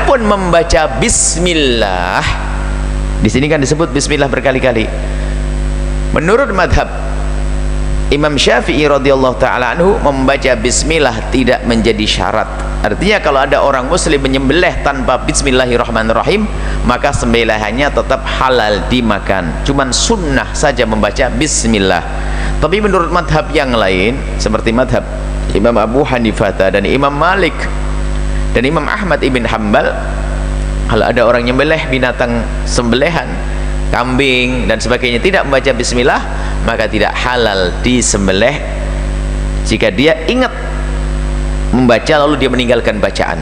Adapun membaca bismillah, di sini kan disebut bismillah berkali-kali. Menurut madhab Imam Syafi'i radhiyallahu ta'ala anhu, membaca bismillah tidak menjadi syarat. Artinya kalau ada orang muslim menyembelih tanpa bismillahirrahmanirrahim, maka sembelihannya tetap halal dimakan, cuman sunnah saja membaca bismillah. Tapi menurut madhab yang lain seperti madhab Imam Abu Hanifah dan Imam Malik dan Imam Ahmad ibn Hanbal, kalau ada orang nyembelih binatang sembelihan, kambing dan sebagainya, tidak membaca bismillah, maka tidak halal disembelih jika dia ingat membaca lalu dia meninggalkan bacaan.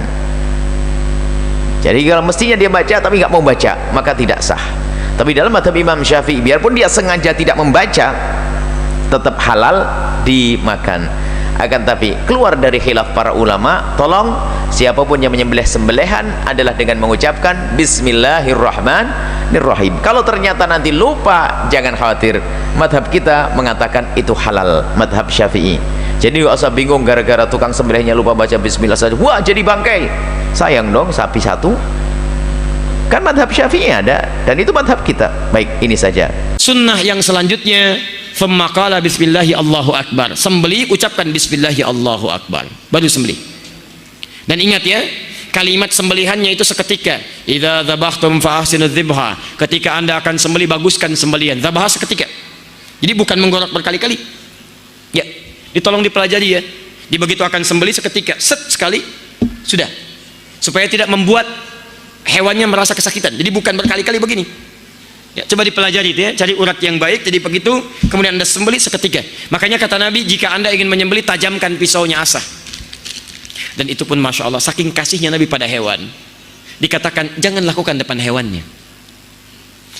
Jadi kalau mestinya dia baca tapi nggak mau baca, maka tidak sah. Tapi dalam madhab Imam Syafi'i, biarpun dia sengaja tidak membaca, tetap halal dimakan. Akan tapi keluar dari khilaf para ulama, tolong siapapun yang menyembelih sembelihan adalah dengan mengucapkan bismillahirrahmanirrahim. Kalau ternyata nanti lupa, jangan khawatir, madhab kita mengatakan itu halal, madhab Syafi'i. Jadi nggak usah bingung gara-gara tukang sembelihnya lupa baca bismillah saja, wah jadi bangkai, sayang dong sapi satu. Kan madhab Syafi'i ada, dan itu madhab kita. Baik, ini saja. Sunnah yang selanjutnya, thumma qala bismillahi Allahu akbar. Sembelih ucapkan bismillahi Allahu akbar, baru sembelih. Dan ingat ya, kalimat sembelihannya itu seketika. Idza dzabhtum fa ahsinudz dzibha. Ketika Anda akan sembelih, baguskan sembelihan. Dzabha seketika. Jadi bukan menggorok berkali-kali. Ya, ditolong dipelajari ya. Di begitu akan sembelih seketika, set sekali sudah. Supaya tidak membuat hewannya merasa kesakitan. Jadi bukan berkali-kali begini. Ya, coba dipelajari itu ya, cari urat yang baik. Jadi begitu kemudian Anda sembelih seketika. Makanya kata Nabi, jika Anda ingin menyembelih, tajamkan pisaunya, asah. Dan itu pun Masya Allah, saking kasihnya Nabi pada hewan, dikatakan jangan lakukan depan hewannya.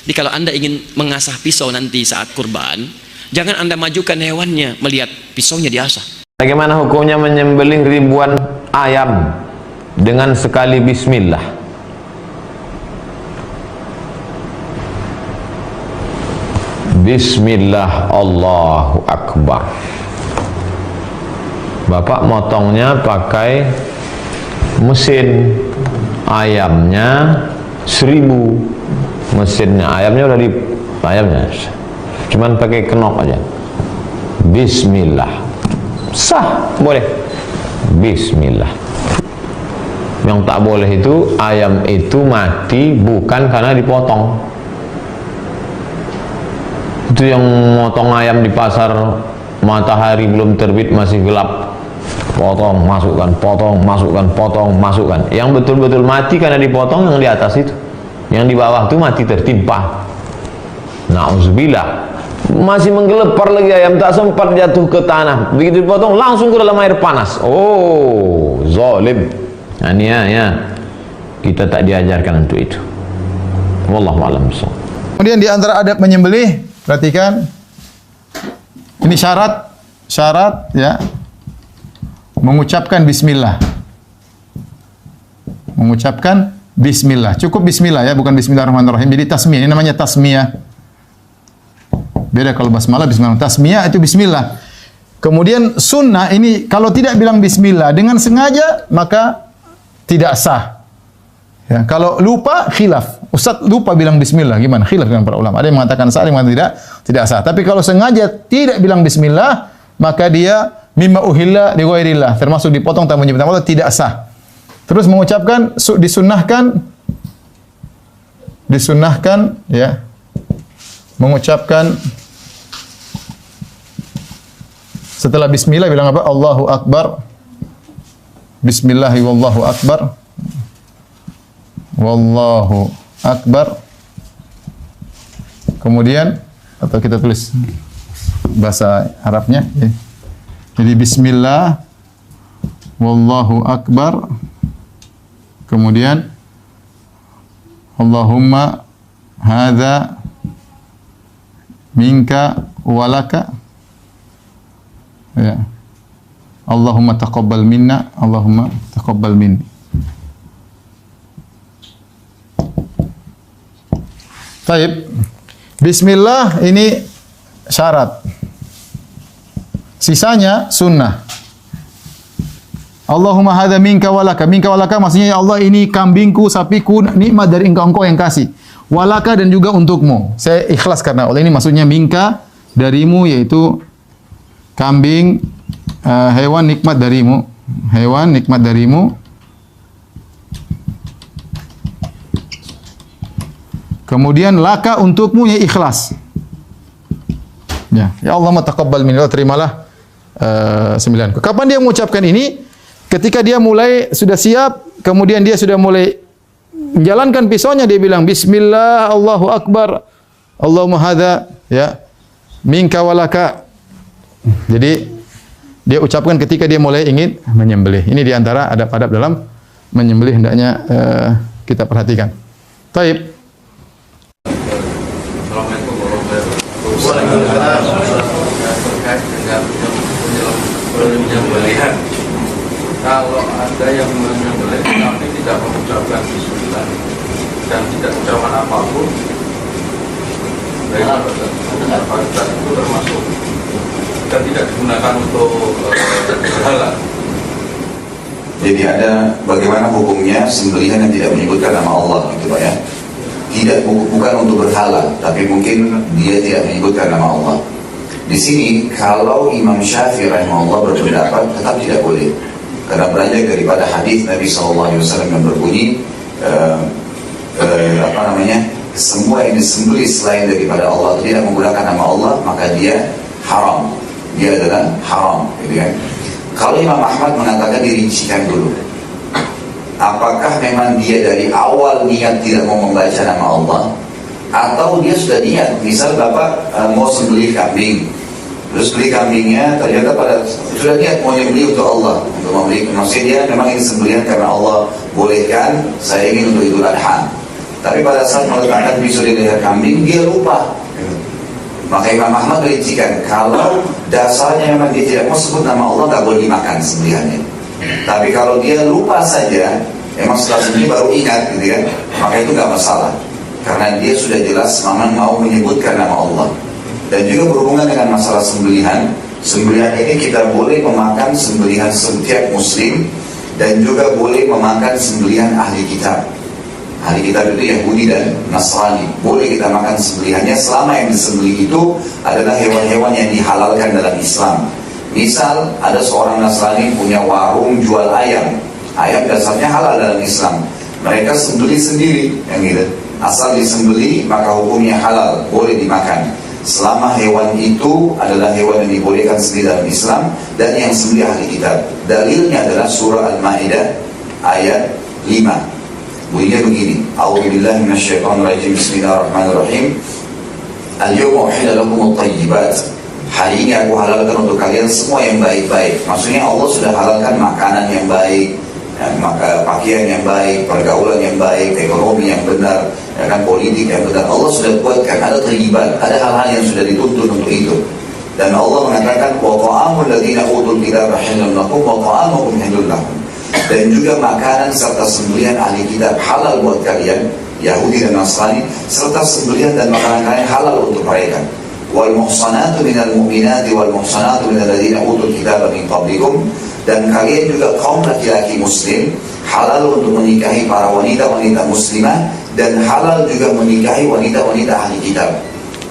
Jadi kalau Anda ingin mengasah pisau nanti saat kurban, jangan Anda majukan hewannya melihat pisaunya diasah. Bagaimana hukumnya menyembelih ribuan ayam dengan sekali bismillah? Bismillah Allahu Akbar. Bapak motongnya pakai mesin, ayamnya 1000, mesinnya, ayamnya udah di ayamnya cuman pakai kenop aja, bismillah, sah, boleh bismillah. Yang tak boleh itu ayam itu mati bukan karena dipotong. Itu yang motong ayam di pasar, matahari belum terbit masih gelap, potong masukkan, potong masukkan, potong masukkan. Yang betul-betul mati karena dipotong yang di atas itu, yang di bawah itu mati tertimpa. Nauzubillah. Masih menggelepar lagi ayam, tak sempat jatuh ke tanah, begitu dipotong langsung ke dalam air panas. Oh, zalim. Aniaya. Kita tak diajarkan untuk itu. Wallahu a'lam bishawab. Kemudian di antara adab menyembelih, perhatikan, ini syarat ya, mengucapkan bismillah. Mengucapkan bismillah. Cukup bismillah ya, bukan bismillahirrahmanirrahim. Jadi tasmiyah, ini namanya tasmiyah. Beda kalau basmalah, bismillah. Tasmiyah itu bismillah. Kemudian sunnah ini kalau tidak bilang bismillah dengan sengaja maka tidak sah. Ya, kalau lupa khilaf. Ustaz lupa bilang bismillah, gimana? Khilaf dengan para ulama. Ada yang mengatakan sah, ada yang mengatakan tidak sah. Tapi kalau sengaja tidak bilang bismillah, maka dia mimma uhilla li ghairillah, termasuk dipotong tanpa menyebut nama Allah, tidak sah. Terus mengucapkan disunnahkan ya, mengucapkan setelah bismillah bilang apa? Allahu akbar. Bismillahi wallahu akbar. Wallahu akbar. Kemudian atau kita tulis bahasa Arabnya ya. Jadi bismillah wallahu akbar. Kemudian Allahumma hadza minka walaka ya. Allahumma taqabbal minna, Allahumma taqabbal minni. Baik. Bismillah ini syarat. Sisanya sunnah. Allahumma hadza minka walaka. Minka walaka maksudnya ya Allah ini kambingku, sapiku, nikmat dari engkau yang kasih. Walaka dan juga untukmu. Saya ikhlas karena Allah ini maksudnya minka darimu yaitu kambing, hewan nikmat darimu. Hewan nikmat darimu. Kemudian laka untukmu ya ikhlas. Ya Allah taqabbal minni, terimalah sembilanku. Kapan dia mengucapkan ini? Ketika dia mulai sudah siap, kemudian dia sudah mulai menjalankan pisaunya, dia bilang bismillah, Allahu akbar, Allahumma hadza ya minka walaka. Jadi dia ucapkan ketika dia mulai ingin menyembelih. Ini di antara adab-adab dalam menyembelih hendaknya kita perhatikan. Taib. Assalamualaikum warahmatullahi wabarakatuh. Terkait dengan penyembelihan. Kalau ada yang menyembelih tapi tidak mengucapkan bismillah dan tidak ucapan apapun, apakah itu termasuk dan tidak digunakan untuk berhala? Jadi ada bagaimana hukumnya sembelihan yang tidak menyebutkan nama Allah, gitu Pak ya? Tidak, bukan untuk berhala, tapi mungkin dia tidak menyebutkan nama Allah. Di sini kalau Imam Syafi'i rahimahullah berpendapat tetap tidak boleh, karena beranjak daripada hadis Nabi SAW yang berbunyi semua yang disembelih selain daripada Allah tidak menggunakan nama Allah, maka dia haram, dia adalah haram, gitu kan? Kalau Imam Ahmad mengatakan dirincikan dulu, apakah memang dia dari awal niat tidak mau membaca nama Allah, atau dia sudah niat, misal Bapak mau sembelih kambing, terus beli kambingnya ternyata pada sudah niat mau nyembelih untuk Allah, untuk membeli, maksudnya dia memang ingin sembelihan karena Allah bolehkan, saya ingin untuk Idul Adha, tapi pada saat meletakkan pisau di leher kambing dia lupa. Maka Imam Ahmad merincikan, kalau dasarnya memang dia tidak mau sebut nama Allah, tak boleh dimakan sembelihannya. Tapi kalau dia lupa saja, memang setelah sembelih baru ingat, gitu kan, maka itu nggak masalah, karena dia sudah jelas memang mau menyebutkan nama Allah. Dan juga berhubungan dengan masalah sembelihan, sembelihan ini kita boleh memakan sembelihan setiap muslim, dan juga boleh memakan sembelihan ahli kitab. Ahli kitab itu Yahudi dan Nasrani, boleh kita makan sembelihannya selama yang disembelih itu adalah hewan-hewan yang dihalalkan dalam Islam. Misal ada seorang Nasrani punya warung jual ayam, ayam dasarnya halal dalam Islam, mereka sembelih sendiri, yang gitu. Asal disembelih maka hukumnya halal, boleh dimakan selama hewan itu adalah hewan yang dibolehkan sendiri dalam Islam dan yang sembelih ahli kitab. Dalilnya adalah surah Al-Maidah ayat 5. Bunyinya begini, A'udzubillahi minasyaitonirrajim, bismillahirrahmanirrahim. Al-yawma uhilla lakumut thayyibat. Hari ini aku halalkan untuk kalian semua yang baik-baik. Maksudnya Allah sudah halalkan makanan yang baik, maka pakaian yang baik, pergaulan yang baik, ekonomi yang benar, ya kan, politik yang benar. Allah sudah buatkan, ada thayyibat, ada hal-hal yang sudah dituntun untuk itu. Dan Allah mengatakan wa ta'amul ladzina utul kitaba halal lakum wa ta'amukum halal lakum. Dan juga makanan serta sembelihan ahli kitab halal buat kalian, Yahudi dan Nasrani, serta sembelihan dan makanan kalian halal untuk mereka. Wal muhsanatu minal mu'minati wal muhsanatu minal ladzina utul kitaba min qablikum. Dan kalian juga kaum laki-laki muslim halal untuk menikahi para wanita-wanita muslimah, dan halal juga menikahi wanita-wanita ahli kitab.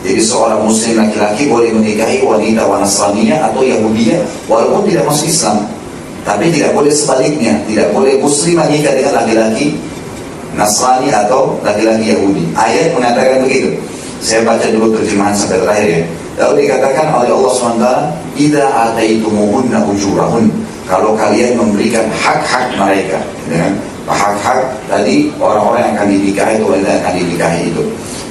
Jadi seorang muslim laki-laki boleh menikahi wanita Nasraniyah atau Yahudiyah walaupun tidak masuk Islam. Tapi tidak boleh sebaliknya, tidak boleh muslimah nikah dengan laki-laki Nasrani atau laki-laki Yahudi. Ayat mengatakan begitu. Saya baca dulu terjemahan sampai terakhir ya. Lalu dikatakan oleh Allah SWT, idza ataitumuhunna ujurahun, kalau kalian memberikan hak-hak mereka, ya, hak-hak tadi orang-orang yang akan dinikahi itu, wanita yang akan dinikahi itu,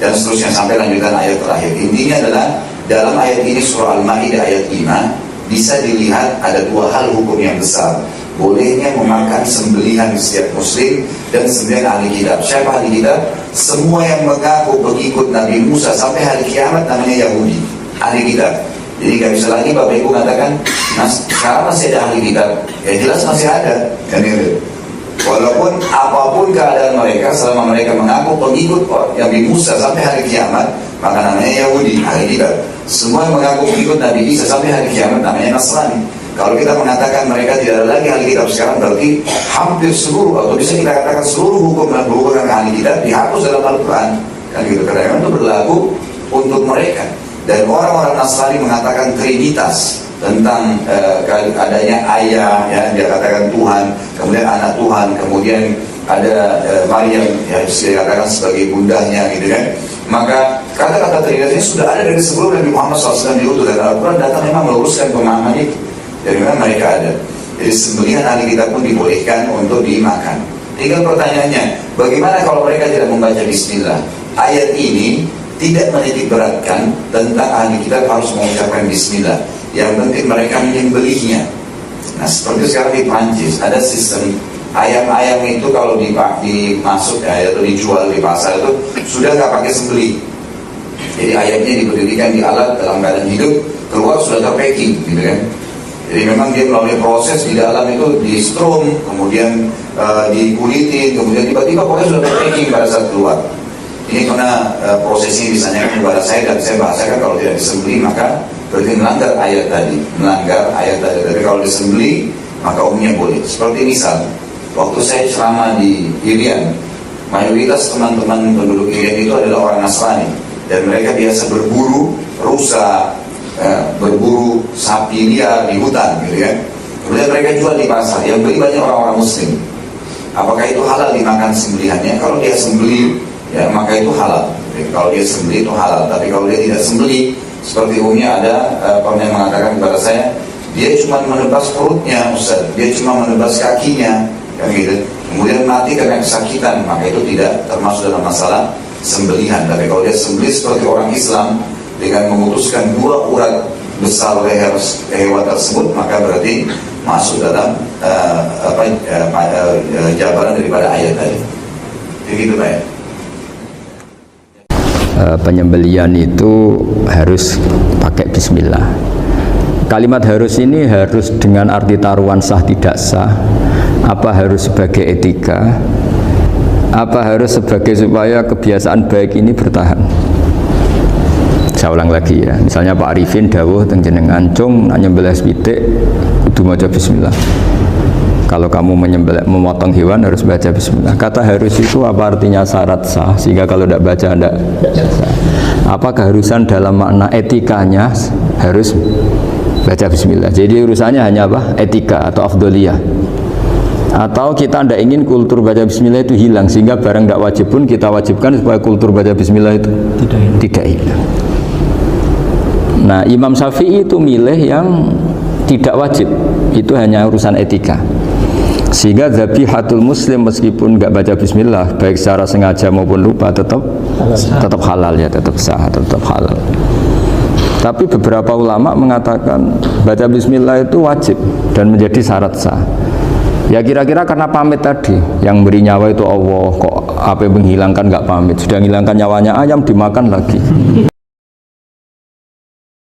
dan seterusnya sampai lanjutan ayat terakhir. Intinya adalah dalam ayat ini surah Al-Maidah ayat 5 bisa dilihat ada dua hal hukum yang besar. Bolehnya memakan sembelihan setiap muslim dan sembelihan ahli kitab. Siapa ahli kitab? Semua yang mengaku pengikut Nabi Musa sampai hari kiamat namanya Yahudi, ahli kitab. Jadi gak bisa lagi Bapak Ibu mengatakan sekarang masih ada ahli kitab. Ya jelas masih ada, kan itu. Walaupun apapun keadaan mereka, selama mereka mengaku pengikut Nabi Musa sampai hari kiamat, maka namanya Yahudi, ahli kitab. Semua yang mengaku pengikut Nabi Isa sampai hari kiamat namanya Nasrani. Kalau kita mengatakan mereka tidak ada lagi ahli kitab sekarang, berarti hampir seluruh, atau bisa kita katakan seluruh hukum dan berhubungan dengan ahli kitab dihapus dalam Al-Quran. Kan gitu, karena itu berlaku untuk mereka. Dan orang-orang Nasrani mengatakan trinitas, tentang adanya ayah, ya, dia katakan Tuhan, kemudian anak Tuhan, kemudian ada Maryam yang dikatakan sebagai bundanya, gitu kan. Maka kata-kata trinitas ini sudah ada dari sebelum Nabi Muhammad SAW diutus, dan Al-Quran datang memang meluruskan pemahaman itu. Jadi memang mereka ada. Jadi sembelihan ahli kitab pun dibolehkan untuk dimakan. Tinggal pertanyaannya, bagaimana kalau mereka tidak membaca Bismillah? Ayat ini tidak menitik beratkan tentang ahli kitab harus mengucapkan Bismillah. Yang penting mereka menyembelihnya. Nah, seperti sekarang di Prancis ada sistem ayam-ayam itu kalau dimasuk atau dijual di pasar itu sudah nggak pakai sembelih. Jadi ayamnya diberdirikan di alat dalam keadaan hidup, keluar sudah terpacking, gitu kan. Jadi memang dia melalui proses di dalam itu di strom, kemudian dikulitin, kemudian tiba-tiba pokoknya sudah terpacking pada saat keluar. Ini karena prosesnya misalnya kepada saya, dan saya bahasakan kalau tidak disembelih maka berarti melanggar ayat tadi, Tapi kalau disembelih maka umumnya boleh. Seperti misal, waktu saya ceramah di Irian, mayoritas teman-teman penduduk Irian itu adalah orang Nasrani, dan mereka biasa berburu rusa, berburu sapi liar di hutan, gitu kan. Kemudian mereka jual di pasar, yang beli banyak orang-orang Muslim. Apakah itu halal dimakan sembelihannya? Kalau dia sembelih, ya maka itu halal. Jadi, kalau dia sembelih itu halal. Tapi kalau dia tidak sembelih, seperti umumnya ada pernah yang mengatakan kepada saya, dia cuma menebas perutnya, Ustaz, dia cuma menebas kakinya, kan gitu. Kemudian mati karena kesakitan, maka itu tidak termasuk dalam masalah sembelihan. Tapi kalau dia sembelih seperti orang Islam dengan memutuskan 2 urat besar leher hewan tersebut, maka berarti masuk dalam jabaran daripada ayat tadi. Begitu Pak ya. Penyembelian itu harus pakai bismillah. Kalimat harus ini harus dengan arti taruhan sah tidak sah, apa harus sebagai etika, apa harus sebagai supaya kebiasaan baik ini bertahan. Saya ulang lagi ya, misalnya Pak Arifin dawuh teng jenengan cung nak nyembelih pitik kudu maca bismillah. Kalau kamu memotong hewan harus baca bismillah. Kata harus itu apa artinya syarat sah, sehingga kalau tidak baca tidak sah. Apa keharusan dalam makna etikanya harus baca bismillah. Jadi urusannya hanya apa? Etika atau afdoliyah. Atau kita tidak ingin kultur baca bismillah itu hilang, sehingga barang tidak wajib pun kita wajibkan supaya kultur baca bismillah itu tidak hilang. Nah, Imam Syafi'i itu milih yang tidak wajib, itu hanya urusan etika. Sehingga zabihatul muslim meskipun nggak baca bismillah, baik secara sengaja maupun lupa, tetap halal ya, tetap sah, tetap halal. Tapi beberapa ulama mengatakan baca bismillah itu wajib dan menjadi syarat sah. Ya kira-kira karena pamit tadi, yang beri nyawa itu Allah, kok apa yang menghilangkan nggak pamit, sudah menghilangkan nyawanya ayam dimakan lagi.